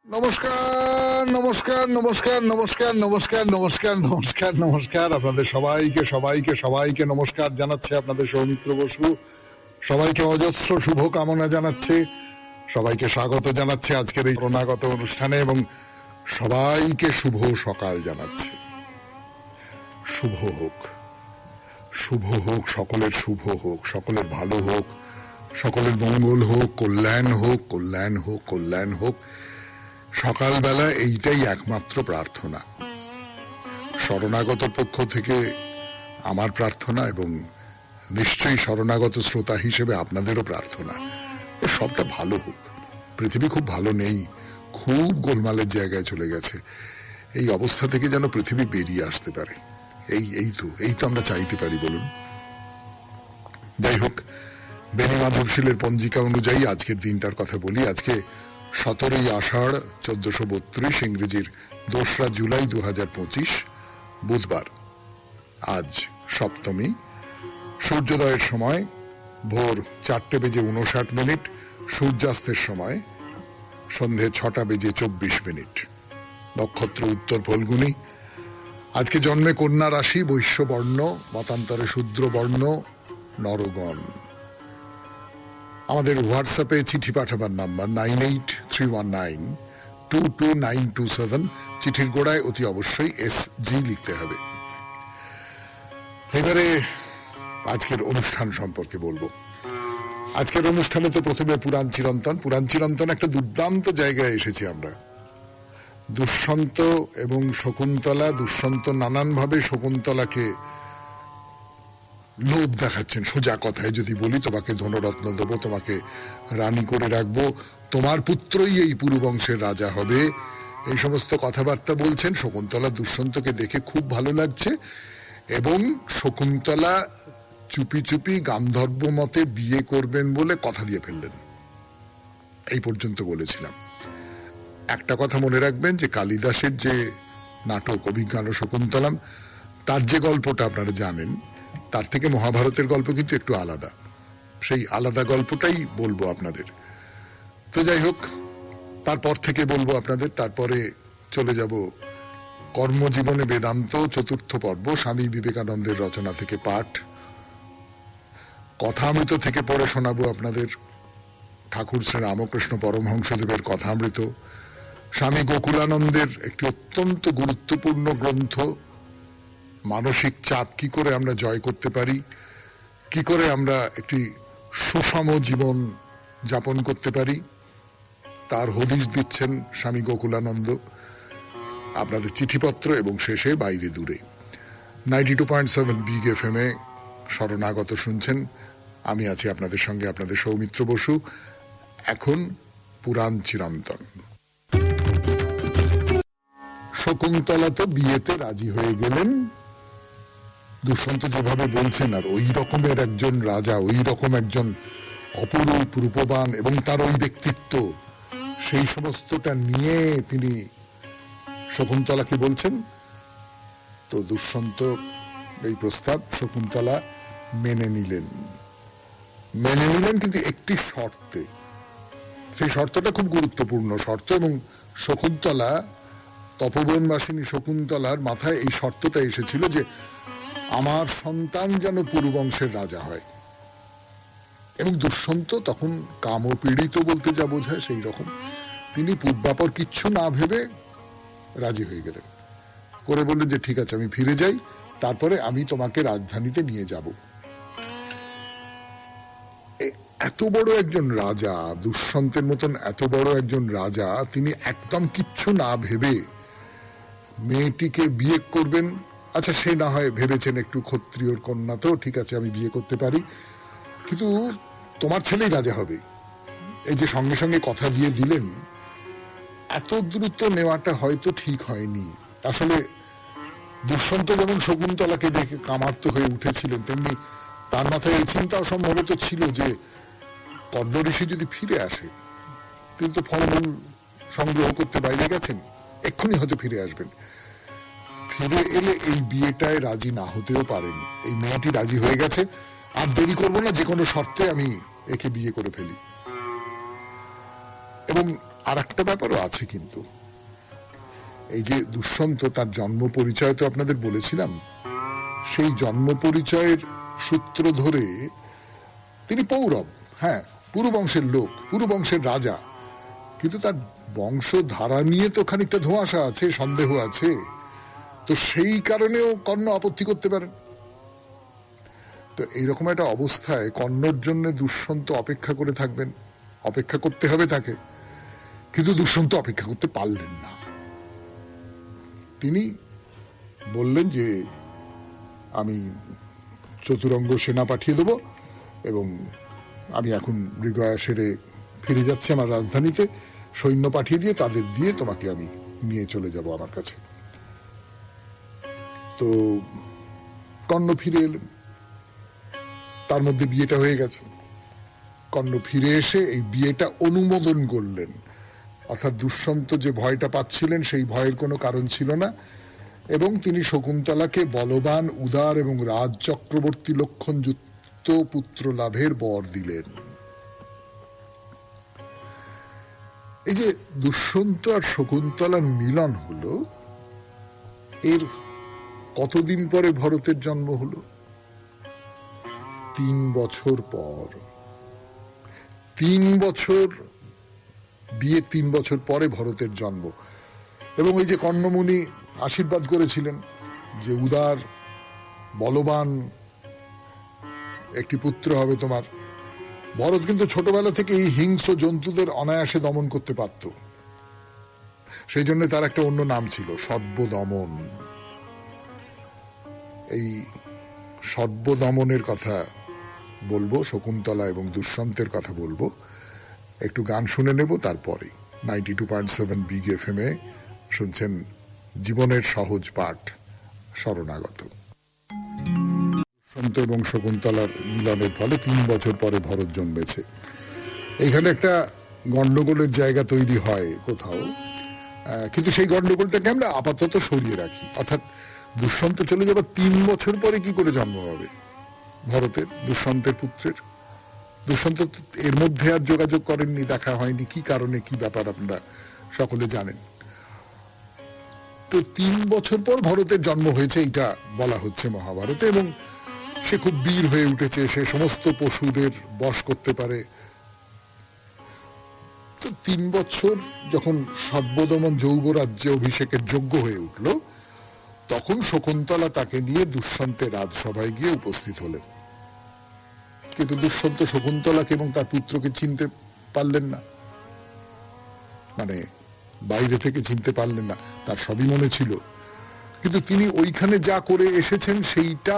নমস্কার নমস্কার নমস্কার নমস্কার নমস্কার নমস্কার নমস্কার নমস্কার আপনাদের সবাইকে সবাইকে সবাইকে নমস্কার জানাচ্ছে আপনাদের সৌমিত্র বসু। সবাইকে অজস্র শুভ কামনা জানাচ্ছে, সবাইকে স্বাগত জানাচ্ছে আজকের এই করোনাগত অনুষ্ঠানে এবং সবাইকে শুভ সকাল জানাচ্ছে। শুভ হোক, শুভ হোক, সকলের শুভ হোক, সকলের ভালো হোক, সকলের মঙ্গল হোক, কল্যাণ হোক, কল্যাণ হোক, কল্যাণ হোক। সকালবেলা এইটাই একমাত্র প্রার্থনা, শরণাগত পক্ষ থেকে আমার প্রার্থনা এবং নিশ্চয়ই শরণাগত শ্রোতা হিসেবে আপনাদেরও প্রার্থনা সবটা ভালো হোক। পৃথিবী খুব ভালো নেই, খুব গোলমালের জায়গায় চলে গেছে। এই অবস্থা থেকে যেন পৃথিবী বেরিয়ে আসতে পারে, এই তো আমরা চাইতে পারি বলুন। যাই হোক, বেনি মাধবশীলের পঞ্জিকা অনুযায়ী আজকের দিনটার কথা বলি। আজকে 17 আষাঢ় 1432, ইংরেজির 2 জুলাই 2025, বুধবার। আজ সপ্তমী। সূর্যোদয়ের সময় ভোর 4:59, সূর্যাস্তের সময় সন্ধে 6:24। নক্ষত্র উত্তর ফল্গুনী। আজকে জন্মে কন্যা রাশি, বৈশ্য বর্ণ, মতান্তরে শূদ্র বর্ণ, নরগণ। আমাদের হোয়াটসঅ্যাপে চিঠি পাঠাবার নাম্বার 9831922927। চিঠির গোড়ায় অতি অবশ্যই SG লিখতে হবে। এবারে আজকের অনুষ্ঠান সম্পর্কে বলবো। আজকের অনুষ্ঠানে তো প্রথমে পুরাণ চিরন্তন একটা দুর্দান্ত জায়গায় এসেছি আমরা। দুষ্যন্ত এবং শকুন্তলা, দুষ্যন্ত নানানভাবে শকুন্তলাকে লোভ দেখাচ্ছেন। সোজা কথায় যদি বলি, তোমাকে ধনরত্ন দেবো, তোমাকে রানী করে রাখবো, তোমার পুত্রই এই পুরুবংশের রাজা হবে, এই সমস্ত কথাবার্তা বলছেন। শকুন্তলা দুষ্যন্তকে দেখে খুব ভালো লাগছে এবং শকুন্তলা চুপি চুপি গান্ধর্ব মতে বিয়ে করবেন বলে কথা দিয়ে ফেললেন। এই পর্যন্ত বলেছিলাম। একটা কথা মনে রাখবেন যে কালিদাসের যে নাটক অভিজ্ঞান ও শকুন্তলাম, তার যে গল্পটা আপনারা জানেন, তার থেকে মহাভারতের গল্প কিন্তু একটু আলাদা। সেই আলাদা গল্পটাই বলবো আপনাদের। তো যাই হোক, তারপর থেকে বলবো আপনাদের। তারপরে চলে যাব কর্মজীবনে বেদান্ত, 4র্থ পর্ব, স্বামী বিবেকানন্দের রচনা থেকে পাঠ। কথামৃত থেকে পড়ে শোনাবো আপনাদের ঠাকুর শ্রী রামকৃষ্ণ পরমহংসদেবের কথামৃত। স্বামী গোকুলানন্দের একটি অত্যন্ত গুরুত্বপূর্ণ গ্রন্থ, মানসিক চাপ কি করে আমরা জয় করতে পারি, কি করে আমরা একটি সুষম জীবন যাপন করতে পারি, তার হদিশ দিচ্ছেন স্বামী গোকুলানন্দ। আপনাদের চিঠিপত্র এবং শেষে বাইরে দূরে 92.7 বিগ FM এ শরণাগত শুনছেন। আমি আছি আপনাদের সঙ্গে, আপনাদের সৌমিত্র বসু। এখন পুরাণ চিরন্তন। শকুন্তলা তো বিয়েতে রাজি হয়ে গেলেন, দুষ্যন্ত যেভাবে বলছেন, আর ওই রকমের একজন রাজা, ওই রকম একজন অপরূপ রূপবান এবং তার ওই ব্যক্তিত্ব, সেই সমস্তটা নিয়ে তিনি শকুন্তলাকে বলছেন। তো দুষ্যন্ত এই প্রস্তাব শকুন্তলা মেনে নিলেন কিন্তু একটি শর্তে। সেই শর্তটা খুব গুরুত্বপূর্ণ শর্ত এবং শকুন্তলা, তপবনবাসিনী শকুন্তলার মাথায় এই শর্তটা এসেছিল যে আমার সন্তান যেন পুরুবংশের রাজা হয়। এবং দুষ্যন্ত তখন কামপীড়িত বলতে যা বোঝায় সেই রকম, তিনি পূর্বাপর কিচ্ছু না ভেবে রাজি হয়ে গেলেন। করে বললেন যে ঠিক আছে, আমি ফিরে যাই, তারপরে আমি তোমাকে রাজধানীতে নিয়ে যাব। এত বড় একজন রাজা, দুষ্যন্তের মতন এত বড় একজন রাজা, তিনি একদম কিচ্ছু না ভেবে মেয়েটিকে বিয়ে করবেন। আচ্ছা, সে না হয় ভেবেছেন একটু ক্ষত্রিয়র কন্যা, তো ঠিক আছে, আমি বিয়ে করতে পারি, কিন্তু তোমার ছেলেই রাজা হবে, এই যে সঙ্গে সঙ্গে কথা দিয়ে দিলেন, এত দ্রুত নেওয়াটা হয়তো ঠিক হয়নি। আসলে দুষ্যন্ত যেমন শকুন্তলাকে দেখে কামার্ত হয়ে উঠেছিলেন, তেমনি তার মাথায় এই চিন্তাও সম্ভবত ছিল যে কর্ণ ঋষি যদি ফিরে আসে, তিনি তো ফলমূল সংগ্রহ করতে বাইরে গেছেন, এক্ষুনি হয়তো ফিরে আসবেন। ফিরে এলে এই বিয়েটায় রাজি না হতেও পারেন। এই মেয়েটি রাজি হয়ে গেছে, আর দেরি করবো না, যে কোনো শর্তে আমি একে বিয়ে করে ফেলি। এবং আর একটা ব্যাপারও আছে কিন্তু, এই যে দুষ্যন্ত, তার জন্ম পরিচয় তো আপনাদের বলেছিলাম, সেই জন্ম পরিচয়ের সূত্র ধরে তিনি পৌরব, হ্যাঁ, পুরু বংশের লোক, পুরু বংশের রাজা, কিন্তু তার বংশধারা নিয়ে তো খানিকটা ধোঁয়াশা আছে, সন্দেহ আছে। তো সেই কারণেও কর্ণ আপত্তি করতে পারেন। তো এইরকম একটা অবস্থায় কর্ণর জন্য দুষ্যন্ত অপেক্ষা করে থাকবেন, অপেক্ষা করতে হবে তাকে, কিন্তু দুষ্যন্ত অপেক্ষা করতে পারলেন না। তিনি বললেন যে আমি চতুরঙ্গ সেনা পাঠিয়ে দেবো এবং আমি এখন মৃগয়া সেরে ফিরে যাচ্ছি আমার রাজধানীতে, সৈন্য পাঠিয়ে দিয়ে তাদের দিয়ে তোমাকে আমি নিয়ে চলে যাব আমার কাছে। তো কর্ণ ফিরে এলেন, তার মধ্যে বিয়েটা হয়ে গেছে। কর্ণ ফিরে এসে এই বিয়েটা অনুমোদন করলেন, অর্থাৎ দুষ্যন্ত যে ভয়টা পাচ্ছিলেন সেই ভয়ের কোনো কারণ ছিল না, এবং তিনি শকুন্তলাকে বলবান, উদার এবং রাজ চক্রবর্তী লক্ষণযুক্ত পুত্র লাভের বর দিলেন। এই যে দুষ্যন্ত আর শকুন্তলার মিলন হলো, এর কতদিন পরে ভরতের জন্ম হলো? 3 বছর পর। 3 বছর, বিয়ের 3 বছর পরে ভরতের জন্ম। এবং এই যে কর্ণমুনি আশীর্বাদ করেছিলেন যে উদার বলবান একটি পুত্র হবে তোমার, ভরত কিন্তু ছোটবেলা থেকে এই হিংস্র জন্তুদের অনায়াসে দমন করতে পারত, সেই জন্য তার একটা অন্য নাম ছিল, সর্বদমন। এই সর্বদমনের কথা বলবো, শকুন্তলা এবং দুষ্যন্তের কথা বলবো। একটু গান শুনে নেব, তারপরে 92.7 বিগ এফএম এ শুনছেন জীবনের সহজ পাঠ, শরণাগত। দুষ্যন্ত এবং শকুন্তলার মিলনের ফলে 3 বছর পরে ভরত জন্মেছে। এইখানে একটা গন্ডগোলের জায়গা তৈরি হয় কোথাও, কিন্তু সেই গন্ডগোলটাকে আমরা আপাতত সরিয়ে রাখি। অর্থাৎ দুষ্যন্ত চলে যাবার 3 বছর পরে কি করে জন্ম হবে ভরতের, দুষ্যন্তের পুত্রের? দুষ্যন্ত এর মধ্যে আর যোগাযোগ করেননি, দেখা হয়নি, কি কারণে, কি ব্যাপার আপনারা সকলে জানেন। তো 3 বছর পর ভরতের জন্ম হয়েছে, এটা বলা হচ্ছে মহাভারতে, এবং সে খুব বীর হয়ে উঠেছে, সে সমস্ত পশুদের বশ করতে পারে। তো 3 বছর যখন সর্বদমন যৌবরাজ্যে অভিষেকের যোগ্য হয়ে উঠল, তখন শকুন্তলা তাকে নিয়ে দুষ্যন্তের রাজসভায় গিয়ে উপস্থিত হলেন। কিন্তু দুষ্যন্ত শকুন্তলাকে এবং তার পুত্রকে চিনতে পারলেন না, মানে বাইরে থেকে চিনতে পারলেন না, তার সবই মনে ছিল, কিন্তু তিনি ওইখানে যা করে এসেছেন সেইটা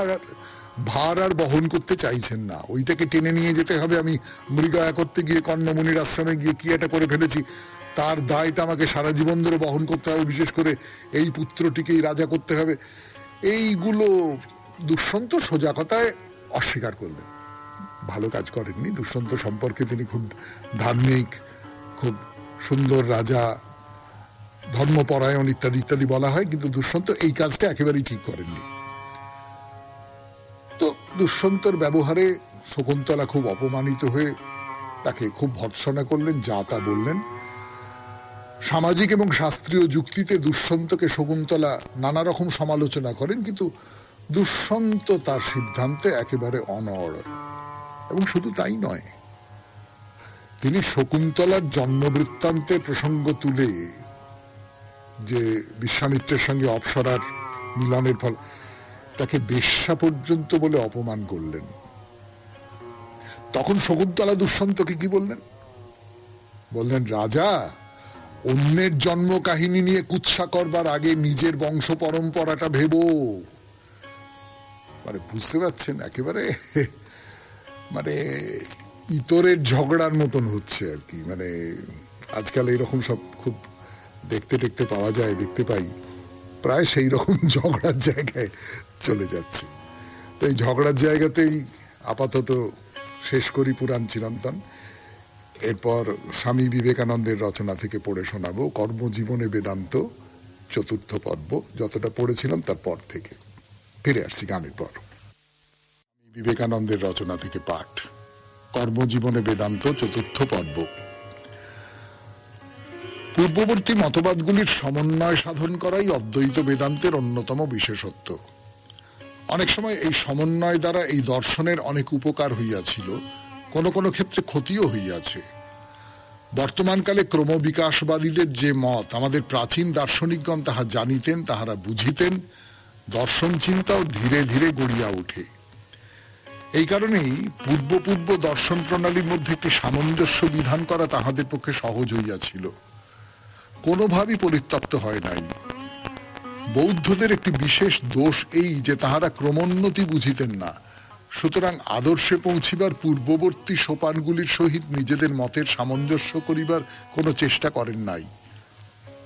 ভার আর বহন করতে চাইছেন না। ওইটাকে টেনে নিয়ে যেতে হবে, আমি মৃগয়া করতে গিয়ে কর্ণমুনির আশ্রমে গিয়ে কি একটা করে ফেলেছি, তার দায়টা আমাকে সারা জীবন ধরে বহন করতে হবে, বিশেষ করে এই পুত্রটিকেই রাজা করতে হবে। এইগুলো দুষ্যন্ত সোজা কথায় অস্বীকার করলেন, ভালো কাজ করেননি। দুষ্যন্ত সম্পর্কে তিনি খুব ধার্মিক, খুব সুন্দর রাজা, ধর্মপরায়ণ ইত্যাদি ইত্যাদি বলা হয়, কিন্তু দুষ্যন্ত এই কাজটা একেবারেই ঠিক করেননি। তো দুষ্যন্তর ব্যবহারে শকুন্তলা খুব অপমানিত হয়ে তাকে খুব ভর্ৎসনা করলেন, যা তা বললেন। সামাজিক এবং শাস্ত্রীয় যুক্তিতে দুষ্যন্তকে শকুন্তলা নানা রকম সমালোচনা করেন, কিন্তু দুষ্যন্ত তার সিদ্ধান্তে একেবারে অনড়। এবং শুধু তাই নয়, তিনি শকুন্তলার জন্ম বৃত্তান্তের প্রসঙ্গ তুলে, যে বিশ্বামিত্রের সঙ্গে অপ্সরার মিলনের ফল, তাকে বেশ্যা পর্যন্ত বলে অপমান করলেন। তখন শকুন্তলা দুষ্যন্তকে কি বললেন? বললেন, রাজা, অন্যের জন্ম কাহিনী নিয়ে কুৎসা করবার আগে নিজের বংশ পরম্পরাটা ভেবো। মানে বুঝতে পারছেন, একেবারে মানে ইতরের ঝগড়ার মতন হচ্ছে আর কি। মানে আজকাল এইরকম সব খুব দেখতে দেখতে পাওয়া যায়, দেখতে পাই, প্রায় সেই রকম ঝগড়ার জায়গায় চলে যাচ্ছে। তো এই ঝগড়ার জায়গাতেই আপাতত শেষ করি পুরাণ চিরন্তন। এরপর স্বামী বিবেকানন্দের রচনা থেকে পড়ে শোনাবো কর্মজীবনে বেদান্ত, 4th পর্ব। যতটা পড়েছিলাম তার পর থেকে ফিরে আসছি গানের পর। বিবেকানন্দের রচনা থেকে পাঠ, কর্মজীবনে বেদান্ত, 4th পর্ব। পূর্ববর্তী মতবাদগুলির সমন্বয় সাধন করাই অদ্বৈত বেদান্তের অন্যতম বিশেষত্ব। অনেক সময় এই সমন্বয় দ্বারা এই দর্শনের অনেক উপকার হইয়াছিল, কোনো কোনো ক্ষেত্রে ক্ষতিও হইয়াছে। বর্তমানকালে ক্রমবিকাশবাদীদের যে মত আমাদের প্রাচীন দার্শনিকগণ তাহা জানিতেন, তাহারা বুঝিতেন, দর্শন চিন্তাও ধীরে ধীরে গড়িয়া ওঠে। এই কারণেই পূর্ব পূর্ব দর্শন প্রণালীর মধ্যে একটি সামঞ্জস্য বিধান করা তাহাদের পক্ষে সহজ হইয়াছিল, কোনোভাবেই পরিত্যক্ত হয় নাই। বৌদ্ধদের একটি বিশেষ দোষ এই যে তাহারা ক্রমোন্নতি বুঝিতেন না, সুতরাং আদর্শে পৌঁছিবার পূর্ববর্তী সোপানগুলির সহিত নিজেদের মতের সামঞ্জস্য করিবার কোনো চেষ্টা করেন নাই,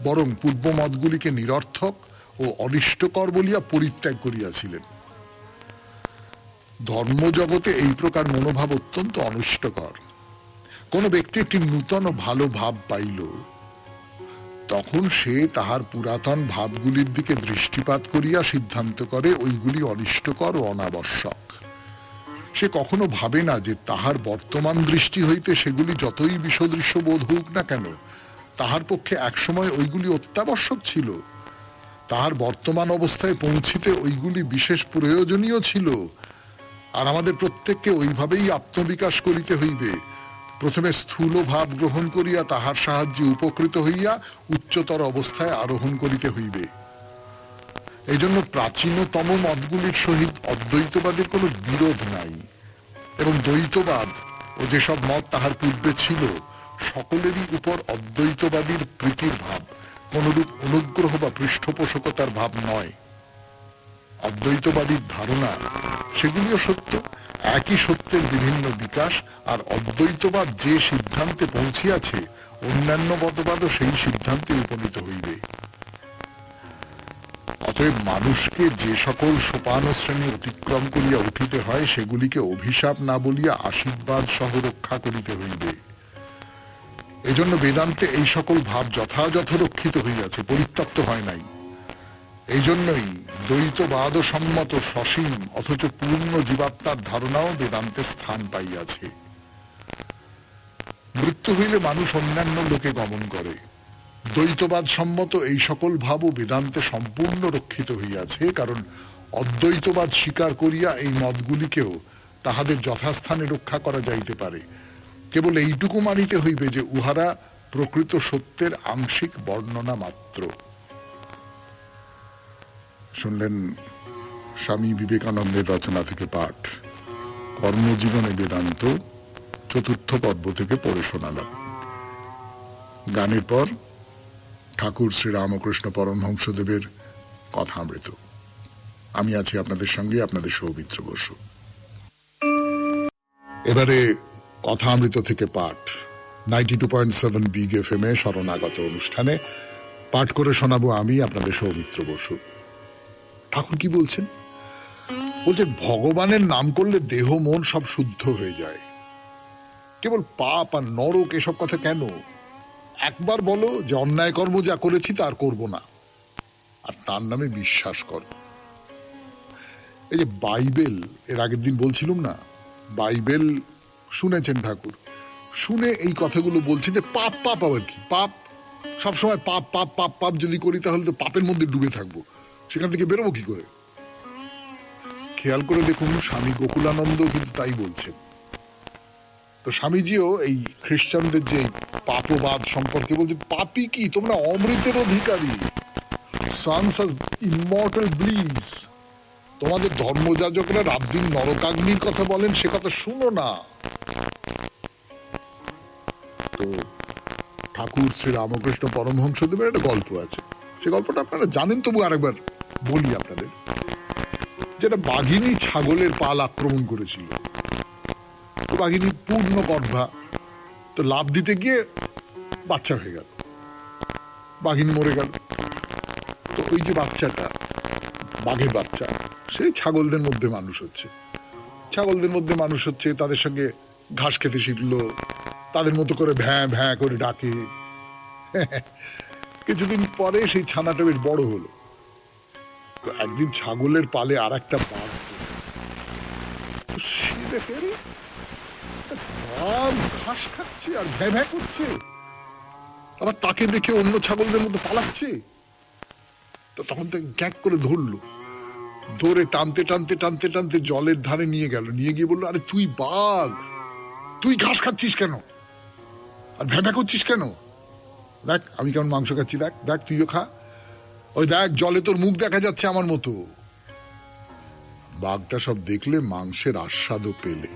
বরং পূর্ব মতগুলিকে নিরর্থক ও অনিষ্টকর বলিয়া পরিত্যাগ করিয়াছিলেন। ধর্মজগতে এই প্রকার মনোভাব অত্যন্ত অনিষ্টকর। কোন ব্যক্তি একটি নূতন ও ভালো ভাব পাইল, তখন সে তাহার পুরাতন ভাবগুলির দিকে দৃষ্টিপাত করিয়া সিদ্ধান্ত করে ওইগুলি অনিষ্টকর ও অনাবশ্যক। সে কখনো ভাবে না যে তাহার বর্তমান দৃষ্টি হইতে সেগুলি যতই বিষদৃশ্য বোধ হোক না কেন, তাহার পক্ষে একসময় ওইগুলি অত্যাবশ্যক ছিল, তাহার বর্তমান অবস্থায় পৌঁছিতে ওইগুলি বিশেষ প্রয়োজনীয় ছিল। আর আমাদের প্রত্যেককে ওইভাবেই আত্মবিকাশ করিতে হইবে। প্রথমে স্থূল ভাব গ্রহণ করিয়া তাহার সাহায্যে উপকৃত হইয়া উচ্চতর অবস্থায় আরোহণ করিতে হইবে। এই জন্য প্রাচীনতম মতগুলির সহিত অদ্বৈতবাদের কোনো বিরোধ নাই, এবং দ্বৈতবাদ ও যেসব মত তাহার পূর্বে ছিল সকলেরই উপর অদ্বৈতবাদীর প্রীতির ভাব, কোনরূপ অনুগ্রহ বা পৃষ্ঠপোষকতার ভাব নয়। অদ্বৈতবাদীর ধারণা সেগুলিও সত্য, একই সত্যের বিভিন্ন বিকাশ, আর অদ্বৈতবাদ যে সিদ্ধান্তে পৌঁছিয়াছে অন্যান্য মতবাদও সেই সিদ্ধান্তে উপনীত হইবে। অতএব মানুষকে যে সকল সোপান শ্রেণী অতিক্রম করিয়া উঠিতে হয় সেগুলিকে অভিশাপ না বলিয়া আশীর্বাদ সহ রক্ষা করিতে হইবে। এজন্য বেদান্তে এই সকল ভাব যথাযথ রক্ষিত হইয়াছে, পরিত্যক্ত হয় নাই। এই জন্যই দ্বৈতবাদ সম্মত সসীম অথচ পূর্ণ জীবাত্মার ধারণাও বেদান্তে স্থান পাইয়াছে। মৃত্যু হইলে মানুষ অন্যান্য লোকে গমন করে। দ্বৈতবাদ সম্মত এই সকল ভাবও বেদান্তে সম্পূর্ণ রক্ষিত হইয়াছে, কারণ অদ্বৈতবাদ স্বীকার করিয়া এই মতগুলিকেও তাহাদের যথাস্থানে রক্ষা করা যাইতে পারে। কেবল এইটুকু মানিতে হইবে যে উহারা প্রকৃত সত্যের আংশিক বর্ণনা মাত্র। শুনলেন স্বামী বিবেকানন্দের রচনা থেকে পাঠ, কর্মজীবনে বেদান্ত, চতুর্থ পর্ব থেকে পড়ে শোনালাম। গানের পর ঠাকুর শ্রী রামকৃষ্ণ পরমহংসদেবের কথামৃত। আমি আছি আপনাদের সঙ্গে, আপনাদের সৌমিত্র বসু। এবারে কথামৃত থেকে পাঠ 92.7 বিগ এফএম এ শরণাগত অনুষ্ঠানে পাঠ করে শোনাবো আমি, আপনাদের সৌমিত্র বসু। ঠাকুর কি বলছেন? বলছেন ভগবানের নাম করলে দেহ মন সব শুদ্ধ হয়ে যায়। কেবল পাপ আর নরক এসব কথা কেন? একবার বলো যে অন্যায় কর্ম যা করেছি তার করব না, আর তার নামে বিশ্বাস করো। এই যে বাইবেল, এর আগের দিন বলছিলাম না, বাইবেল শুনেছেন ঠাকুর, শুনে এই কথাগুলো বলছে যে পাপ পাপ আবার কি? পাপ সবসময় পাপ পাপ পাপ পাপ যদি করি তাহলে তো পাপের মধ্যে ডুবে থাকবো, সেখান থেকে বেরোবো কি করে? খেয়াল করে দেখুন, স্বামী গোকুলানন্দ কিন্তু তাই বলছেন। তো স্বামীজিও এই খ্রিস্টানদের যে পাপবাদ সম্পর্কে বলছে, পাপী কি? তোমরা অমৃতের অধিকারী, সন্স অফ ইমমর্টাল ব্লিস। তোমাদের ধর্মযাজকরা রাত দিন নরকাগ্নির কথা বলেন, সে কথা শুনো না। তো ঠাকুর শ্রী রামকৃষ্ণ পরমহংসদেবের একটা গল্প আছে, সে গল্পটা আপনারা জানেন, তবু আরেকবার বলি আপনাদের। যেটা বাঘিনী ছাগলের পাল আক্রমণ করেছিল, তো বাঘিনী পূর্ণ গর্ভা, তো লাভ দিতে গিয়ে বাচ্চা হয়ে গেল, বাঘিনী মরে গেল। তো ওই যে বাচ্চাটা, বাঘের বাচ্চা, সেই ছাগলদের মধ্যে মানুষ হচ্ছে, ছাগলদের মধ্যে মানুষ হচ্ছে, তাদের সঙ্গে ঘাস খেতে শিখলো, তাদের মতো করে ভ্যাঁ ভ্যাঁ করে ডাকে। কিছুদিন পরে সেই ছানাটা বেশ বড় হলো। তো একদিন ছাগলের পালে আর একটা বাঘ, সে দেখে বাঘ ঘাস খাচ্ছে আর ভ্যাঁ ভ্যাঁ করছে। আবার তাকে দেখে অন্য ছাগলদের মধ্যে পালাচ্ছে। তো তখন তাকে গ্যাক করে ধরলো, ধরে টানতে টানতে টানতে টানতে জলের ধারে নিয়ে গেল, নিয়ে গিয়ে বললো, আরে তুই বাঘ, তুই ঘাস খাচ্ছিস কেন আর ভ্যাভা করছিস কেন? দেখ আমি কেমন মাংস খাচ্ছি, দেখ দেখ তুইও খা, ওই দেখ জলে তোর মুখ দেখা যাচ্ছে আমার মতো। বাঘটা সব দেখলে মাংসের আস্বাদও পেলে।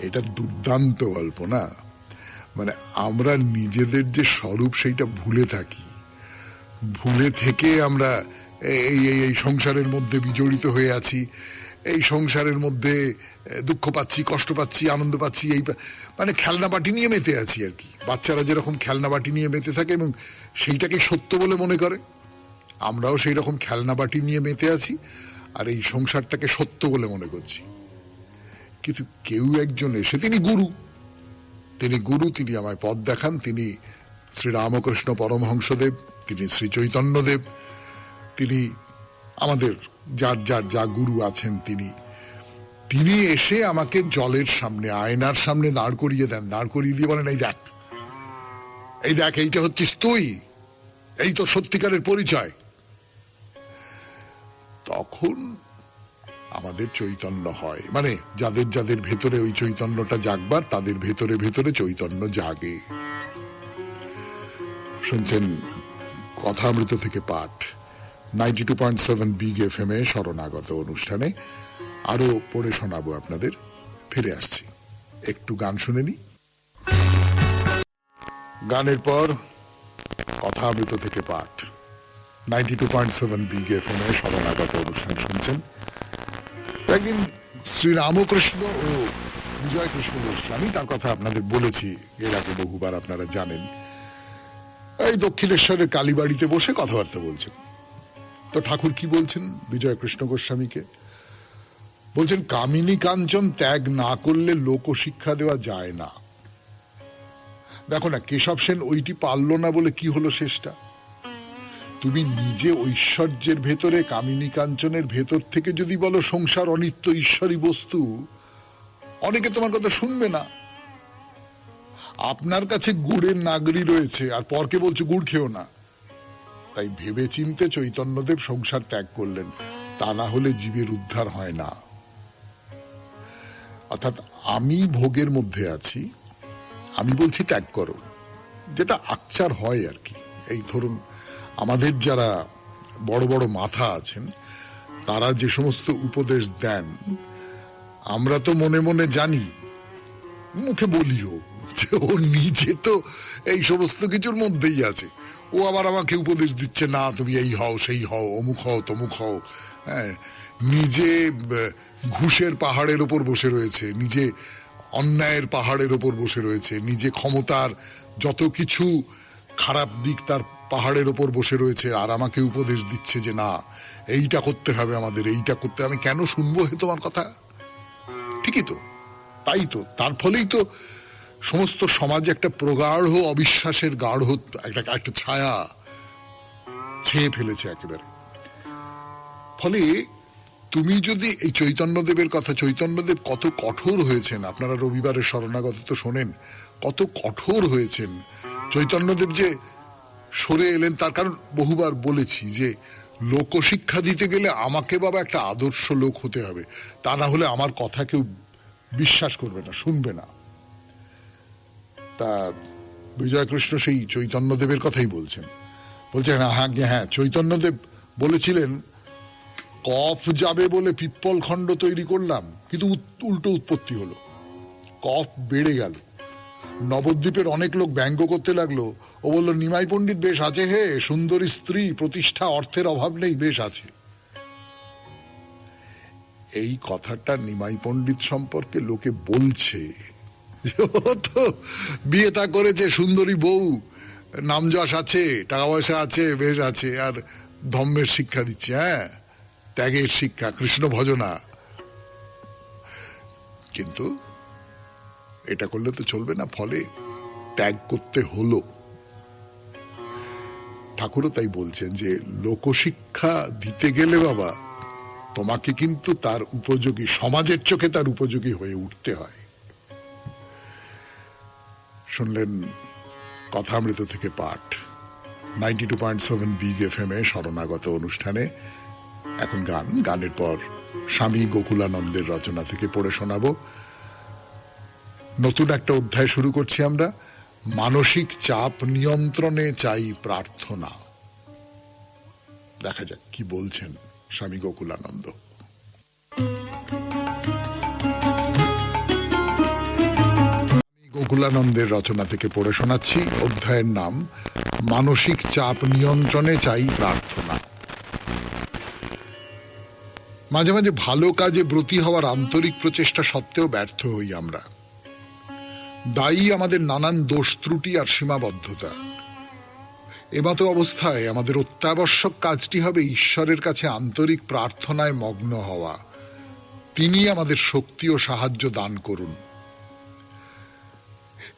এটা দুর্দান্ত গল্প না? মানে আমরা নিজেদের যে স্বরূপ সেইটা ভুলে থাকি, ভুলে থেকে আমরা এই এই সংসারের মধ্যে বিজড়িত হয়ে আছি, এই সংসারের মধ্যে দুঃখ পাচ্ছি, কষ্ট পাচ্ছি, আনন্দ পাচ্ছি, এই মানে খেলনা বাটি নিয়ে মেতে আছি আর কি। বাচ্চারা যেরকম খেলনা বাটি নিয়ে মেতে থাকে এবং সেইটাকে সত্য বলে মনে করে, আমরাও সেই রকম খেলনা বাটি নিয়ে মেতে আছি আর এই সংসারটাকে সত্য বলে মনে করছি। কিন্তু কেউ একজন এসে, তিনি গুরু, তিনি আমায় পথ দেখান, তিনি শ্রী রামকৃষ্ণ পরমহংসদেব, তিনি শ্রী চৈতন্যদেব, তিনি আমাদের যার যার যা গুরু আছেন, তিনি এসে আমাকে জলের সামনে, আয়নার সামনে দাঁড় করিয়ে দেন, দাঁড় করিয়ে দিয়ে বলেন, এই দেখ এই দেখ, এইটা হচ্ছিস তুই, এই তো সত্যিকারের পরিচয়। তখন আমাদের চৈতন্য হয়, মানে যাদের যাদের ভেতরে ওই চৈতন্যটা জাগবার, তাদের ভেতরে ভেতরে চৈতন্য জাগে। শুনছেন কথামৃত থেকে পাঠ, 92.7 বিগ FM এ শরণাগত অনুষ্ঠানে। আরো পড়ে শোনাবো আপনাদের, ফিরে আসছি, একটু গান শুনে নি। গানের পর কথামৃত থেকে পাঠ, 92.7 বিগ FM এ শরণাগত অনুষ্ঠান শুনছেন। একদিন শ্রী রামকৃষ্ণ ও বিজয় কৃষ্ণ গোস্বামী, তার কথা আপনাদের বলেছি এর আগে বহুবার, আপনারা জানেন, এই দক্ষিণেশ্বরের কালীবাড়িতে বসে কথাবার্তা বলছেন। তো ঠাকুর কি বলছেন বিজয় কৃষ্ণ গোস্বামীকে? বলছেন, কামিনী কাঞ্চন ত্যাগ না করলে লোকশিক্ষা দেওয়া যায় না। দেখো না, কেশব সেন ওইটি পারলো না বলে কি হলো শেষটা? তুমি নিজে ঐশ্বর্যের ভেতরে, কামিনী কাঞ্চনের ভেতর থেকে যদি বলো সংসার অনিত্য, ঈশ্বরী বস্তু, অনেকে তোমার কথা শুনবে না। আপনার কাছে গুড়ের নাগরি রয়েছে আর পরকে বলছে গুড় খেও না। তাই ভেবে চিনতে চৈতন্যদেব সংসার ত্যাগ করলেন, তা না হলে জীবের উদ্ধার হয় না। অর্থাৎ আমি ভোগের মধ্যে আছি, আমি বলছি ত্যাগ করো, যেটা আকচার হয় আর কি। এই ধরুন আমাদের যারা বড় বড় মাথা আছেন, তারা যে সমস্ত উপদেশ দেন, আমরা তো মনে মনে জানি, মুখে বলিও যে ও নিজে তো এই সমস্ত কিছুর মধ্যেই আছে। ও আবার আমাকে উপদেশ দিচ্ছে, না তুমি এই হও, সেই হও, অমুক হও, তমুক হও। হ্যাঁ, নিজে ঘুষের পাহাড়ের ওপর বসে রয়েছে, নিজে অন্যায়ের পাহাড়ের ওপর বসে রয়েছে, নিজে ক্ষমতার যত কিছু খারাপ দিক তার পাহাড়ের ওপর বসে রয়েছে, আর আমাকে উপদেশ দিচ্ছে যে না এইটা করতে হবে, আমাদের এইটা করতে। আমি কেন শুনবো হে তোমার কথা? ঠিকই তো, তাই তো, তার ফলেই তো সমস্ত সমাজে একটা প্রগাঢ় অবিশ্বাসের গাঢ় একটা ছায়া ছেয়ে ফেলেছে একেবারে। ফলে তুমি যদি এই চৈতন্যদেবের কথা, চৈতন্যদেব কত কঠোর হয়েছেন, আপনারা রবিবারের শরণাগত তো শোনেন, কত কঠোর হয়েছেন চৈতন্যদেব। যে সরে এলেন তার কারণ বহুবার বলেছি যে লোকশিক্ষা দিতে গেলে আমাকে বাবা একটা আদর্শ লোক হতে হবে, তা না হলে আমার কথা কেউ বিশ্বাস করবে না, শুনবে না। তা বিজয় কৃষ্ণ সেই চৈতন্যদেবের কথাই বলছেন, বলছেন হ্যাঁ চৈতন্যদেব বলেছিলেন, কফ যাবে বলে পিপ্পল খণ্ড তৈরি করলাম, কিন্তু উল্টো উৎপত্তি হলো, কফ বেড়ে গেল। নবদ্বীপের অনেক লোক ব্যঙ্গ করতে লাগলো, ও বলল, নিমাই পণ্ডিত বেশ আছে হে, সুন্দরী স্ত্রী, প্রতিষ্ঠা, অর্থের অভাব নেই, বেশ আছে। এই কথাটা নিমাই পণ্ডিত সম্পর্কে লোকে বলছে, তো বিয়ে তা করেছে, সুন্দরী বউ, নাম যশ আছে, টাকা পয়সা আছে, বেশ আছে, আর ধম্মের শিক্ষা দিচ্ছে, হ্যাঁ ত্যাগের শিক্ষা, কৃষ্ণ ভজনা। কিন্তু এটা করলে তো চলবে না, ফলে ত্যাগ করতে হলো। ঠাকুরও তাই বলছেন যে লোকশিক্ষা দিতে গেলে বাবা তোমাকে কিন্তু তার উপযোগী, সমাজের চোখে তার উপযোগী হয়ে উঠতে হয়। শুনলেন কথামৃত থেকে পাঠ 92.7 বিগ এফএম এ শরণাগত অনুষ্ঠানে। এখন গানের পর স্বামী গোকুলানন্দের রচনা থেকে পড়ে শোনাবো। নতুন একটা অধ্যায় শুরু করছি আমরা। মানসিক চাপ নিয়ন্ত্রণে চাই প্রার্থনা। দেখা যাক কি বলছেন স্বামী গোকুলানন্দ। গোকুলানন্দের রচনা থেকে পড়ে শোনাচ্ছি। অধ্যায়ের নাম মানসিক চাপ নিয়ন্ত্রণে চাই প্রার্থনা। মাঝে মাঝে ভালো কাজে ব্রতী হওয়ার আন্তরিক প্রচেষ্টা সত্ত্বেও ব্যর্থ হই আমরা। দায়ী আমাদের নানান দোষ ত্রুটি আর সীমাবদ্ধতা। এমতো অবস্থায় আমাদের অত্যাবশ্যক কাজটি হবে ঈশ্বরের কাছে আন্তরিক প্রার্থনায় মগ্ন হওয়া। তিনি আমাদের শক্তি ও সাহায্য দান করুন।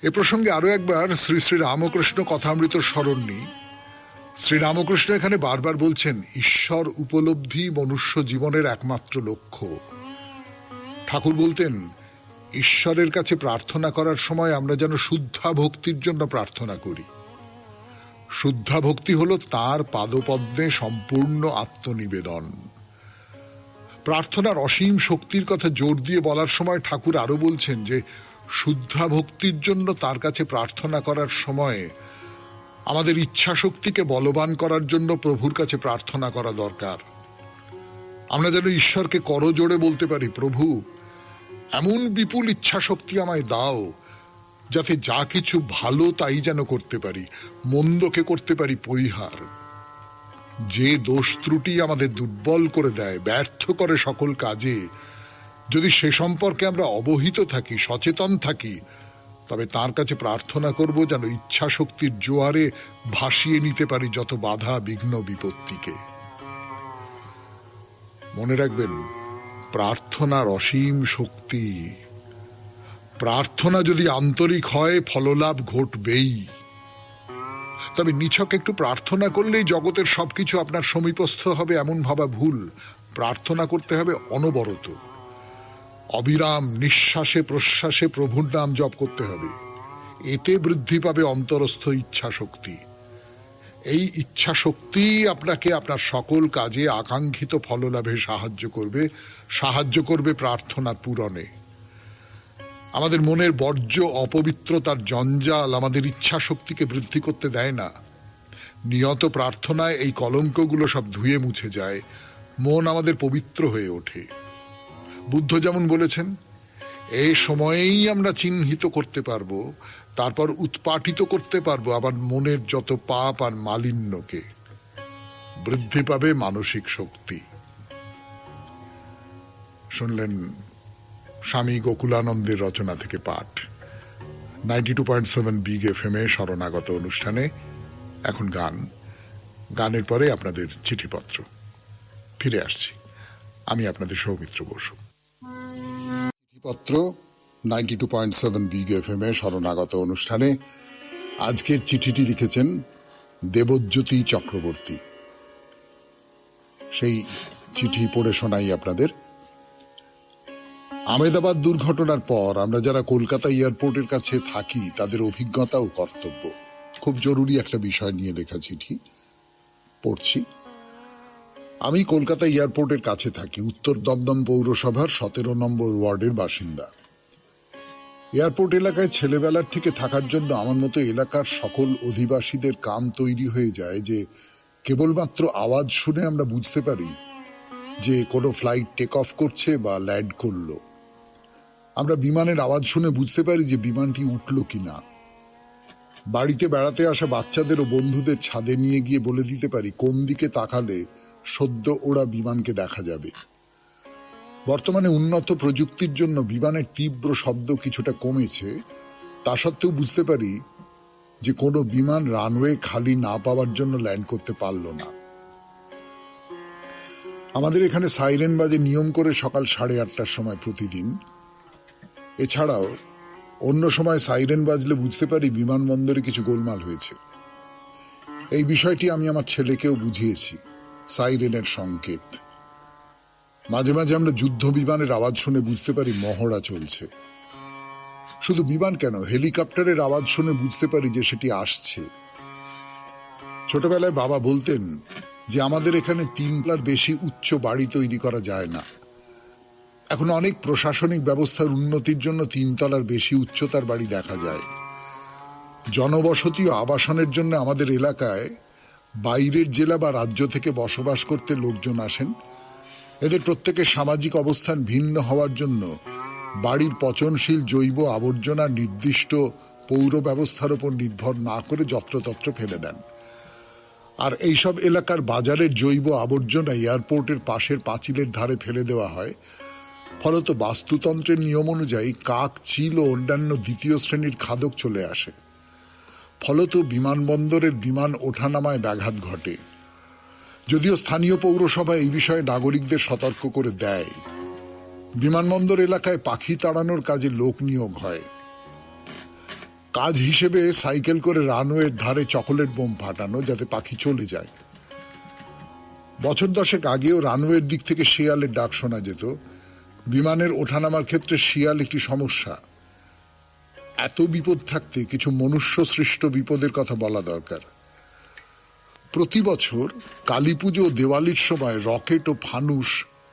এ প্রসঙ্গে আরো একবার শ্রী শ্রী রামকৃষ্ণ কথামৃত স্মরণ নিই। শ্রী রামকৃষ্ণ এখানে বারবার বলছেন ঈশ্বর উপলব্ধি মনুষ্য জীবনের একমাত্র লক্ষ্য। ঠাকুর বলতেন ঈশ্বরের কাছে প্রার্থনা করার সময় আমরা যেন শুদ্ধা ভক্তির জন্য প্রার্থনা করি। শুদ্ধা ভক্তি হলো তার পাদপদ্মে সম্পূর্ণ আত্মনিবেদন। প্রার্থনার অসীম শক্তির কথা জোর দিয়ে বলার সময় ঠাকুর আরো বলছেন যে শুদ্ধা ভক্তির জন্য তার কাছে প্রার্থনা করার সময় আমাদের ইচ্ছা শক্তিকে বলবান করার জন্য প্রভুর কাছে প্রার্থনা করা দরকার। আমরা যেন ঈশ্বরকে করজোড়ে বলতে পারি, প্রভু এমন বিপুল ইচ্ছা শক্তি আমায় দাও যাতে যা কিছু ভালো তাই যেন করতে পারি, মন্দকে করতে পারি পরিহার। যে দোষ ত্রুটি আমাদের দুর্বল করে দেয়, ব্যর্থ করে সকল কাজে, যদি সে সম্পর্কে আমরা অবহিত থাকি, সচেতন থাকি, তবে তার কাছে প্রার্থনা করব যেন ইচ্ছা শক্তির জোয়ারে ভাসিয়ে নিতে পারি যত বাধা বিঘ্ন বিপত্তিকে। মনে রাখবেন, প্রার্থনার অসীম শক্তি। প্রার্থনা যদি আন্তরিক হয় ফললাভ ঘটবেই। তবে নিছক একটু প্রার্থনা করলেই জগতের সবকিছু আপনার সমীপস্থ হবে এমন ভাবা ভুল। প্রার্থনা করতে হবে অনবরত, অবিরাম নিঃশ্বাসে প্রশ্বাসে প্রভুর নাম জপ করতে হবে। এতে বৃদ্ধি পাবে অন্তরস্থ ইচ্ছা শক্তি। এই ইচ্ছা শক্তি আপনাকে আপনার সকল কাজে আকাঙ্ক্ষিত ফললাভে সাহায্য করবে প্রার্থনা পূরণে। আমাদের মনের বর্জ্য অপবিত্রতার জঞ্জাল আমাদের ইচ্ছা শক্তিকে বৃদ্ধি করতে দেয় না। নিয়ত প্রার্থনায় এই কলঙ্কগুলো সব ধুয়ে মুছে যায়, মন আমাদের পবিত্র হয়ে ওঠে। বুদ্ধ যেমন বলেছেন, এই সময়েই আমরা চিহ্নিত করতে পারবো, তারপর উৎপাটিত করতে পারবো আবার মনের যত পাপ আর মালিন্যকে। বৃদ্ধি পাবে মানসিক শক্তি। শুনলেন স্বামী গোকুলানন্দের রচনা থেকে পাঠ 92.7 বিগ এফএম এ শরণাগত অনুষ্ঠানে। এখন গানের পরে আপনাদের চিঠিপত্র। ফিরে আসছি, আমি আপনাদের সৌমিত্র বসু। চিঠিপত্র 92.7 বিগ এফএম এ শরণাগত অনুষ্ঠানে। আজকের চিঠিটি লিখেছেন দেবজ্যোতি চক্রবর্তী। সেই চিঠি পড়ে শোনাই আপনাদের। আহমেদাবাদ দুর্ঘটনার পর আমরা যারা কলকাতা এয়ারপোর্টের কাছে থাকি তাদের অভিজ্ঞতা ও কর্তব্য। খুব জরুরি একটা বিষয় নিয়ে লেখা চিঠি, পড়ছি। আমি কলকাতা এয়ারপোর্টের কাছে থাকি, উত্তর দমদম পৌরসভার 17 নম্বর ওয়ার্ডের বাসিন্দা। এয়ারপোর্ট এলাকায় ছেলেবেলার থেকে থাকার জন্য আমার মতো এলাকার সকল অধিবাসীদের কাম তৈরি হয়ে যায় যে কেবলমাত্র আওয়াজ শুনে আমরা বুঝতে পারি যে কোনো ফ্লাইট টেক অফ করছে বা ল্যান্ড করলো। আমরা বিমানের আওয়াজ শুনে বুঝতে পারি যে বিমানটি উঠল কিনা। বাড়িতে বেড়াতে আসা বাচ্চাদের ও বন্ধুদের ছাদে নিয়ে গিয়ে বলে দিতে পারি কোন দিকে তাকালে সদ্য ওড়া বিমানকে দেখা যাবে। বর্তমানে উন্নত প্রযুক্তির জন্য বিমানের তীব্র শব্দ কিছুটা কমেছে, তা সত্ত্বেও বুঝতে পারি যে কোনো বিমান রানওয়ে খালি না পাওয়ার জন্য ল্যান্ড করতে পারল না। আমাদের এখানে সাইরেন বাজে নিয়ম করে সকাল 8:30টার সময় প্রতিদিন। এছাড়াও অন্য সময় সাইরেন বাজলে বুঝতে পারি বিমানবন্দরে কিছু গোলমাল হয়েছে। এই বিষয়টি আমি আমার ছেলেকেও বুঝিয়েছি, সাইরেনের সংকেত। মাঝে মাঝে আমরা যুদ্ধ বিমানের আওয়াজ শুনে বুঝতে পারি মহড়া চলছে। শুধু বিমান কেন, হেলিকপ্টারের আওয়াজ শুনে বুঝতে পারি যে সেটি আসছে। ছোটবেলায় বাবা বলতেন যে আমাদের এখানে 3 তলার বেশি উচ্চ বাড়ি তৈরি করা যায় না। এখন অনেক প্রশাসনিক ব্যবস্থার উন্নতির জন্য 3 তলার বেশি উচ্চতার বাড়ি দেখা যায়। জনবসতি ও আবাসনের জন্য আমাদের এলাকায় বাইরের জেলা বা রাজ্য থেকে বসবাস করতে লোকজন আসেন। এদের প্রত্যেকের সামাজিক অবস্থান ভিন্ন হওয়ার জন্য বাড়ির পচনশীল জৈব আবর্জনা নির্দিষ্ট পৌর ব্যবস্থার উপর নির্ভর না করে যত্রতত্র ফেলে দেন। আর এইসব এলাকার বাজারের জৈব আবর্জনা এয়ারপোর্টের পাশের পাঁচিলের ধারে ফেলে দেওয়া হয়। ফলত বাস্তুতন্ত্রের নিয়ম অনুযায়ী কাক, চিল ও অন্যান্য দ্বিতীয় শ্রেণীর খাদক চলে আসে। ফলত বিমানবন্দরের বিমান ওঠানামায় ব্যাঘাত ঘটে। যদিও স্থানীয় পৌরসভা এই বিষয়ে নাগরিকদের সতর্ক করে দেয়। বিমানবন্দর এলাকায় পাখি তাড়ানোর কাজে লোক নিয়োগ হয়। কাজ হিসেবে সাইকেল করে রানওয়ের ধারে চকোলেট বোম ফাটানো, যাতে পাখি চলে যায়। বছর 10 আগেও রানওয়ের দিক থেকে শিয়ালের ডাক শোনা যেত। বিমানের ওঠানামার ক্ষেত্রে শিয়াল একটি সমস্যা। এত বিপদ থাকতে কিছু মনুষ্য সৃষ্ট বিপদের কথা বলা দরকার। প্রতি বছর কালী পুজো ও দেওয়ালির সময় রকেট ও ফানুস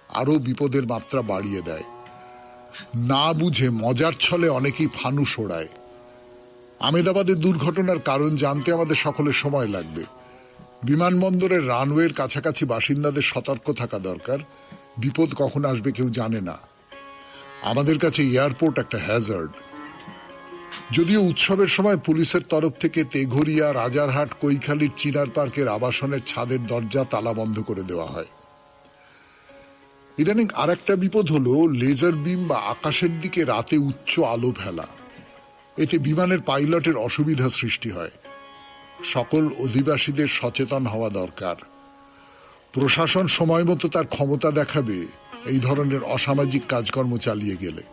আরো বিপদের মাত্রা বাড়িয়ে দেয়। না বুঝে মজার ছলে অনেকেই ফানুস ওড়ায়। আমেদাবাদের দুর্ঘটনার কারণ জানতে আমাদের সকলের সময় লাগবে। বিমানবন্দরের রানওয়ের কাছাকাছি বাসিন্দাদের সতর্ক থাকা দরকার। বিপদ কখন আসবে কেউ জানে না। আমাদের কাছে এয়ারপোর্ট একটা হ্যাজার্ড। যদিও উৎসবের সময় পুলিশের তরফ থেকে তেঘরিয়া, রাজারহাট, কৈখালির চিনার পার্কের আবাসনের ছাদের দরজা তালা বন্ধ করে দেওয়া হয়। ইদানিং আর একটা বিপদ হলো লেজার বিম বা আকাশের দিকে রাতে উচ্চ আলো ফেলা। এতে বিমানের পাইলটের অসুবিধা সৃষ্টি হয়। সকল অধিবাসীদের সচেতন হওয়া দরকার। প্রশাসন সময় মতো তার ক্ষমতা দেখাবে এই ধরনের অসামাজিক কাজকর্ম চালিয়ে গেলে।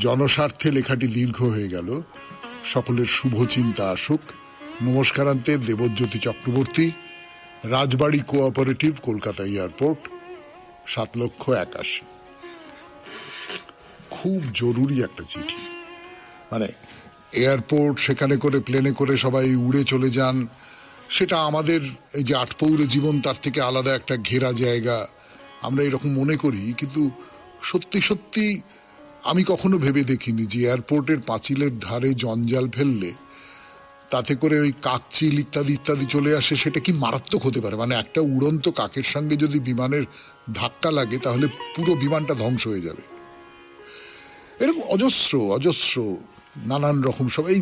জনস্বার্থে লেখাটি দীর্ঘ হয়ে গেল। সকলের শুভ চিন্তা আসুক। নমস্কারান্তে, দেবজ্যোতি চক্রবর্তী, রাজবাড়ি কোঅপারেটিভ, কলকাতা এয়ারপোর্ট, 7,81,000। খুব জরুরি একটা চিঠি। মানে এয়ারপোর্ট, সেখানে করে প্লেনে করে সবাই উড়ে চলে যান, সেটা আমাদের এই যে আটপৌরে জীবন তার থেকে আলাদা একটা ঘেরা জায়গা, আমরা এরকম মনে করি। কিন্তু সত্যি সত্যি আমি কখনো ভেবে দেখিনি যে এয়ারপোর্টের পাঁচিলের ধারে জঞ্জাল ফেললে তাতে করে ওই কাকচিল ইত্যাদি ইত্যাদি চলে আসে। সেটা কি মারাত্মক হতে পারে। মানে একটা উড়ন্ত কাকের সঙ্গে যদি বিমানের ধাক্কা লাগে তাহলে পুরো বিমানটা ধ্বংস হয়ে যাবে। এরকম অজস্র অজস্র নানান রকম সবাই,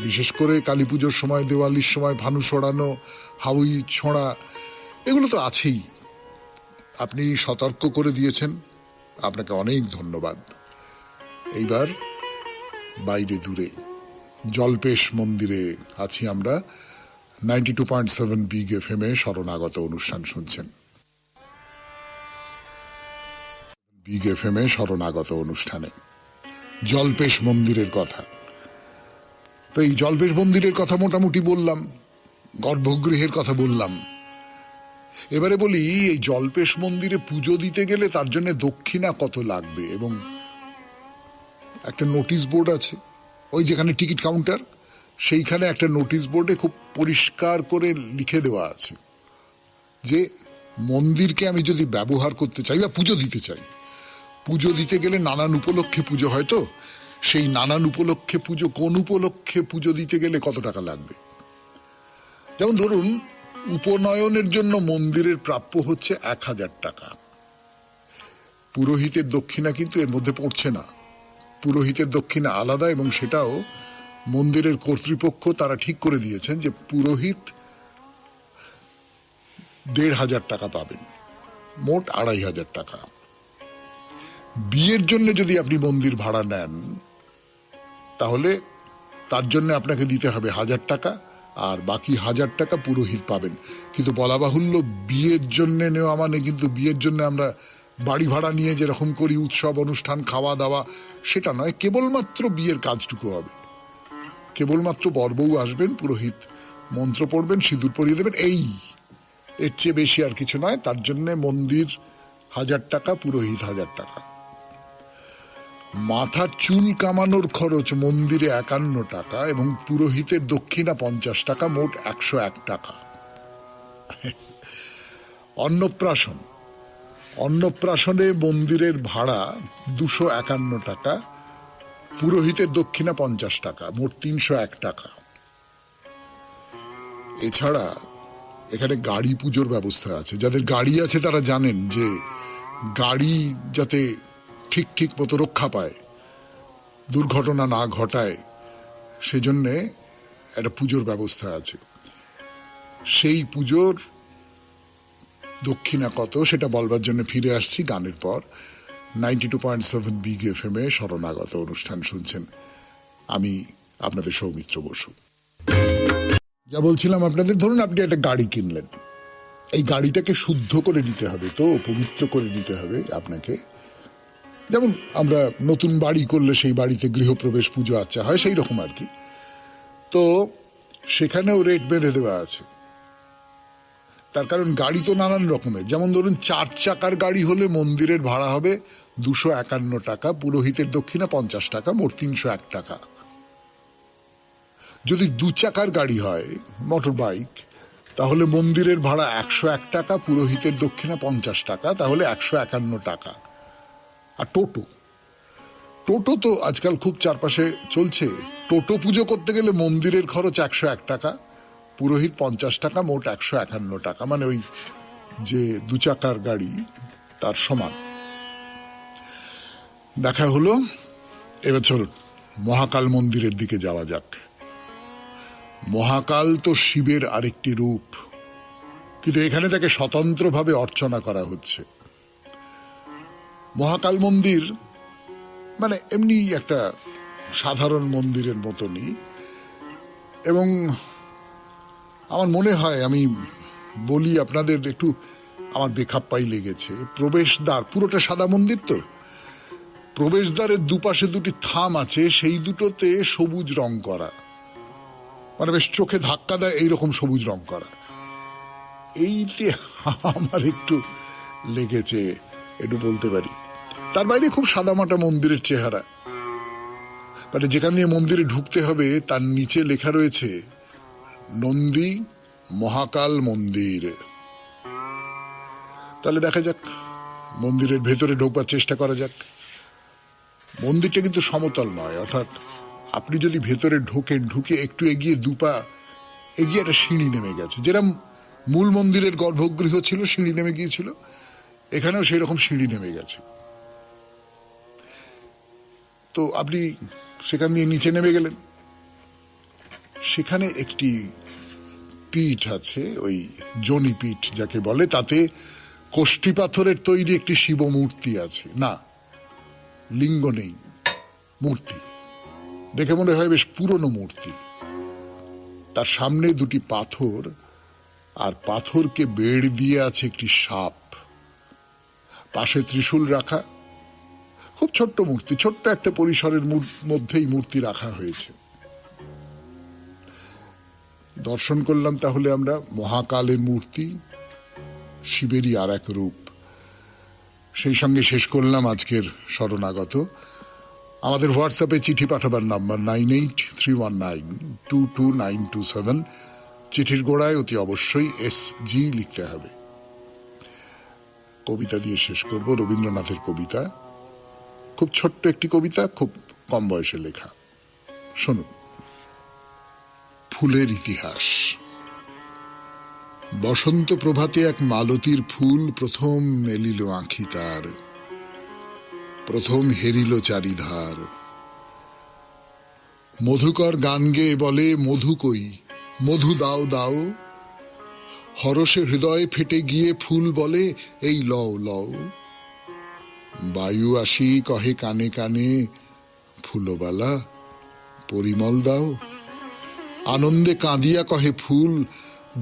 বিশেষ করে কালী পুজোর সময়, দেওয়ালির সময় ভানু ছড়ানো, হাউই ছোঁড়া, এগুলো তো আছেই। আপনি সতর্ক করে দিয়েছেন, আপনাকে অনেক ধন্যবাদ। এইবার বাইরে দূরে জল্পেশ মন্দিরে আছি আমরা। 92.7 বিগ FM এ শরণাগত অনুষ্ঠান শুনছেন। বিগ FM এ শরণাগত অনুষ্ঠানে জল্পেশ মন্দিরের কথা। তো এই জল্পেশ মন্দিরের কথা মোটামুটি বললাম, গর্ভগৃহের কথা বললাম। এবারে বলি, এই জল্পেশ মন্দিরে পুজো দিতে গেলে তার জন্য দক্ষিণা কত লাগবে। এবং একটা নোটিশ বোর্ড আছে, ওই যেখানে টিকিট কাউন্টার, সেইখানে একটা নোটিশ বোর্ডে খুব পরিষ্কার করে লিখে দেওয়া আছে যে মন্দিরকে আমি যদি ব্যবহার করতে চাই বা পুজো দিতে চাই, পুজো দিতে গেলে নানান উপলক্ষে পুজো হয়, তো সেই নানান উপলক্ষে পুজো, কোন উপলক্ষে পুজো দিতে গেলে কত টাকা লাগবে। যেমন ধরুন, উপনয়নের জন্য মন্দিরের প্রাপ্য হচ্ছে 1,000 টাকা। পুরোহিতের দক্ষিণা কিন্তু এর মধ্যে পড়ছে না। পুরোহিতের দক্ষিণা আলাদা, এবং সেটাও মন্দিরের কর্তৃপক্ষ তারা ঠিক করে দিয়েছেন যে পুরোহিত 1,500 টাকা পাবেন, মোট 2,500 টাকা। বিয়ের জন্য যদি আপনি মন্দির ভাড়া নেন তাহলে তার জন্য আপনাকে দিতে হবে 1,000 টাকা, আর বাকি 1,000 টাকা পুরোহিত পাবেন। কিন্তু বলা বাহুল্য, বিয়ের জন্য নেওয়া মানে কিন্তু বিয়ের জন্য আমরা বাড়ি ভাড়া নিয়ে যেরকম করি, উৎসব অনুষ্ঠান, খাওয়া দাওয়া, সেটা নয়। কেবলমাত্র বিয়ের কাজটুকু হবে। কেবলমাত্র বরবউ আসবেন, পুরোহিত মন্ত্র পড়বেন, সিঁদুর পরিয়ে দেবেন, এই, এর চেয়ে বেশি আর কিছু নয়। তার জন্য মন্দির 1,000 টাকা, পুরোহিত 1,000 টাকা। মাথার চুল কামানোর খরচ মন্দিরে 51 টাকা এবং পুরোহিতের দক্ষিণা 50 টাকা, মোট 101 টাকা। অন্নপ্রাশন, অন্নপ্রাশনে মন্দিরের ভাড়া 251 টাকা, পুরোহিতের দক্ষিণা 50 টাকা, মোট 301 টাকা। এছাড়া এখানে গাড়ি পুজোর ব্যবস্থা আছে। যাদের গাড়ি আছে তারা জানেন যে গাড়ি যাতে ঠিক ঠিক মতো রক্ষা পায়, দুর্ঘটনা না ঘটায়, সেজন্য একটা পুজোর ব্যবস্থা আছে। সেই পুজোর দক্ষিণা কত সেটা বলবার জন্য ফিরে আসছি গানের পর। 92.7 বিগ এফএম এ শরণাগত অনুষ্ঠান শুনছেন। আমি আপনাদের সৌমিত্র বসু। যা বলছিলাম আপনাদের, ধরুন আপনি একটা গাড়ি কিনলেন, এই গাড়িটাকে শুদ্ধ করে নিতে হবে, তো পবিত্র করে নিতে হবে আপনাকে। যেমন আমরা নতুন বাড়ি করলে সেই বাড়িতে গৃহপ্রবেশ পুজো আচ্ছা হয়, সেই রকম আর কি। তো সেখানেও রেট বেঁধে দেওয়া আছে। তার কারণ গাড়ি তো নানান রকমের। যেমন ধরুন 4 চাকার গাড়ি হলে মন্দিরের ভাড়া হবে 251 টাকা, পুরোহিতের দক্ষিণা 50 টাকা, মোট 301 টাকা। যদি 2 চাকার গাড়ি হয়, মোটর বাইক, তাহলে মন্দিরের ভাড়া 101 টাকা, পুরোহিতের দক্ষিণা 50 টাকা, তাহলে 151 টাকা। আর টোটো, টোটো তো আজকাল খুব চারপাশে চলছে। টোটো পুজো করতে গেলে মন্দিরের খরচ 101 টাকা, পুরোহিত 50 টাকা, মোট 151 টাকা। মানে ওই যে 2 চাকার গাড়ি তার সমান। দেখা হলো, এবার চলুন মহাকাল মন্দিরের দিকে যাওয়া যাক। মহাকাল তো শিবের আরেকটি রূপ, কিন্তু এখানে তাকে স্বতন্ত্রভাবে অর্চনা করা হচ্ছে। মহাকাল মন্দির মানে এমনি একটা সাধারণ মন্দিরের মতনই, এবং আমার মনে হয়, আমি বলি আপনাদের, একটু আমার বেখাপ্পাই লেগেছে। প্রবেশদ্বার পুরোটা সাদা মন্দির, তো প্রবেশদ্বারের দুপাশে 2টি থাম আছে, সেই দুটোতে সবুজ রং করা, মানে বেশ চোখে ধাক্কা দেয় এইরকম সবুজ রং করা। এইটি আমার একটু লেগেছে, একটু বলতে পারি। তার বাইরে খুব সাদামাটা মন্দিরের চেহারা। মানে যেখান দিয়ে মন্দিরে ঢুকতে হবে তার নিচে লেখা রয়েছে নন্দী মহাকাল মন্দির। তাহলে দেখা যাক, মন্দিরের ভেতরে ঢোকবার চেষ্টা করা যাক। মন্দিরটা কিন্তু সমতল নয়, অর্থাৎ আপনি যদি ভেতরে ঢোকেন, ঢুকে একটু এগিয়ে 2 পা এগিয়ে একটা সিঁড়ি নেমে গেছে। যেরকম মূল মন্দিরের গর্ভগৃহ ছিল, সিঁড়ি নেমে গিয়েছিল, এখানেও সেই রকম সিঁড়ি নেমে গেছে। তো আপনি সেখান দিয়ে নিচে নেমে গেলেন। সেখানে একটি পীঠ আছে, ওই জনি পীঠ যাকে বলে, তাতে কোষ্ঠী পাথরের তৈরি একটি শিব মূর্তি আছে। না, লিঙ্গ নেই, মূর্তি। দেখে মনে হয় বেশ পুরনো মূর্তি। তার সামনে 2টি পাথর, আর পাথরকে বেড় দিয়ে আছে একটি সাপ। পাশে ত্রিশূল রাখা। খুব ছোট্ট মূর্তি, ছোট্ট একটা পরিসরের মধ্যেই মূর্তি রাখা হয়েছে। দর্শন করলাম তাহলে আমরা মহাকালের মূর্তি, শিবেরই আর এক রূপ। সেই সঙ্গে শেষ করলাম আজকের শরণাগত। আমাদের হোয়াটসঅ্যাপে চিঠি পাঠাবার নাম্বার 9831922927। চিঠির গোড়ায় অতি অবশ্যই SG লিখতে হবে। কবিতা দিয়ে শেষ করব, রবীন্দ্রনাথের কবিতা। খুব ছোট্ট একটি কবিতা, খুব কম বয়সে লেখা। শুনুন। ফুলের ইতিহাস। বসন্ত প্রভাতে এক মালতীর ফুল প্রথম মেলিল আঁখি তার, প্রথম হেরিল চারিধার। মধুকর গান গেয়ে বলে, মধু কই, মধু দাও দাও। হরষে হৃদয় ফেটে গিয়ে ফুল বলে, এই লও লও। বায়ু আসি কহে কানে কানে, ফুলবালা পরিমল দাও। আনন্দে কাঁদিয়া কহে ফুল,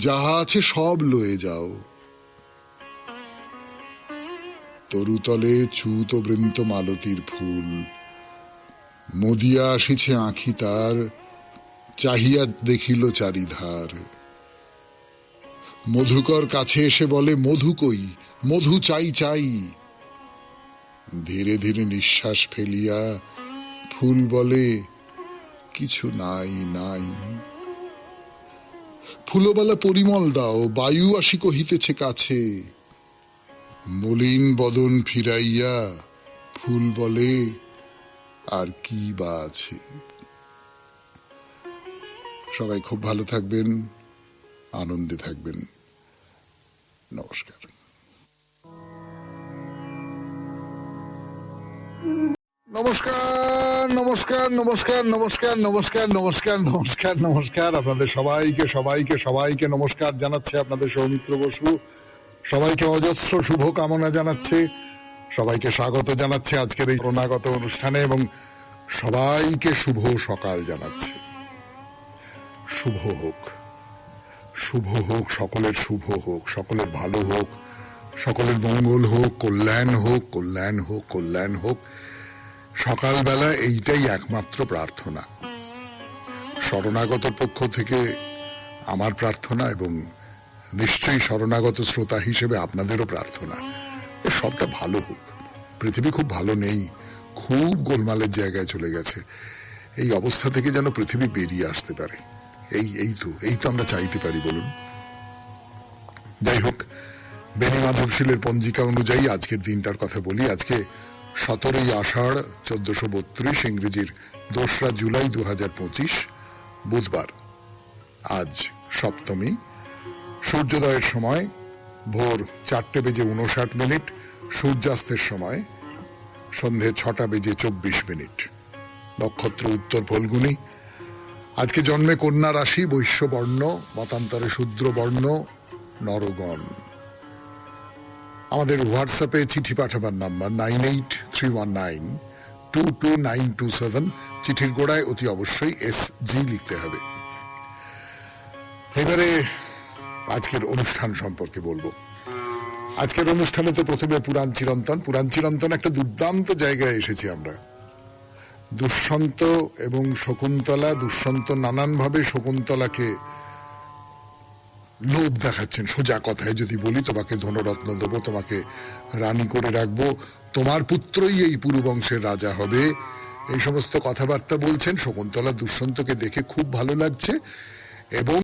যাহা আছে সব লয়ে যাও। তরুতলে চ্যুত বৃন্ত মালতীর ফুল, মদিয়া আসিছে আঁখি তার, চাহিয়া দেখিল চারিধার। মধুকর কাছে এসে বলে, মধু কই, মধু চাই চাই। ধীরে ধীরে নিঃশ্বাস ফেলিয়া ফুল বলে কিছু নাই নাই। ফুলবালা পরিমল দাও, বায়ু আসি কহিতেছে কাছে। মলিন বদন ফিরাইয়া ফুল বলে আর কি বা আছে। সবাই খুব ভালো থাকবেন, আনন্দে থাকবেন। নমস্কার। নমস্কার নমস্কার নমস্কার নমস্কার নমস্কার নমস্কার নমস্কার নমস্কার আপনাদের সবাইকে সবাইকে সবাইকে নমস্কার জানাচ্ছে আপনাদের সৌমিত্র বসু। সবাইকে অজস্র শুভ কামনা জানাচ্ছে, সবাইকে স্বাগত জানাচ্ছে আজকের এই করোনাগত অনুষ্ঠানে এবং সবাইকে শুভ সকাল জানাচ্ছে। শুভ হোক, শুভ হোক, সকলের শুভ হোক, সকলের ভালো হোক, সকলের মঙ্গল হোক, কল্যাণ হোক, কল্যাণ হোক, কল্যাণ হোক। সকালবেলা এইটাই একমাত্র প্রার্থনা, শরণাগত পক্ষ থেকে আমার প্রার্থনা এবং নিশ্চয়ই শরণাগত শ্রোতা হিসেবে আপনাদেরও প্রার্থনা সবটা ভালো হোক। পৃথিবী খুব ভালো নেই, খুব গোলমালের জায়গায় চলে গেছে। এই অবস্থা থেকে যেন পৃথিবী বেরিয়ে আসতে পারে, এই তো আমরা চাইতে পারি বলুন। যাই হোক, বেনি মাধবশীলের পঞ্জিকা অনুযায়ী আজকের দিনটার কথা বলি। আজকে 17ই আষাঢ় 1432, ইংরেজির 2রা জুলাই 2025, বুধবার। আজ সপ্তমী। সূর্যোদয়ের সময় ভোর 4:59, সূর্যাস্তের সময় সন্ধে 6:24। নক্ষত্র উত্তর ফল্গুনী। আজকে জন্মে কন্যা রাশি, বৈশ্য বর্ণ, মতান্তরে শূদ্র বর্ণ, নরগণ। আমাদের হোয়াটসঅ্যাপে চিঠি পাঠাবার নাম্বার 9831922927। চিঠির গোড়ায় অতি অবশ্যই SG লিখতে হবে। এবারে আজকের অনুষ্ঠান সম্পর্কে বলবো। আজকের অনুষ্ঠানে তো প্রথমে পুরাণ চিরন্তন একটা দুর্দান্ত জায়গায় এসেছি আমরা। দুষ্যন্ত এবং শকুন্তলা, দুষ্যন্ত নানানভাবে শকুন্তলাকে লোভ দেখাচ্ছেন। সোজা কথায় যদি বলি, তোমাকে ধনরত্ন দেবো, তোমাকে রানী করে রাখবো, তোমার পুত্রই এই পুরুবংশের রাজা হবে, এই সমস্ত কথাবার্তা বলছেন। শকুন্তলা দুষ্যন্তকে দেখে খুব ভালো লাগছে এবং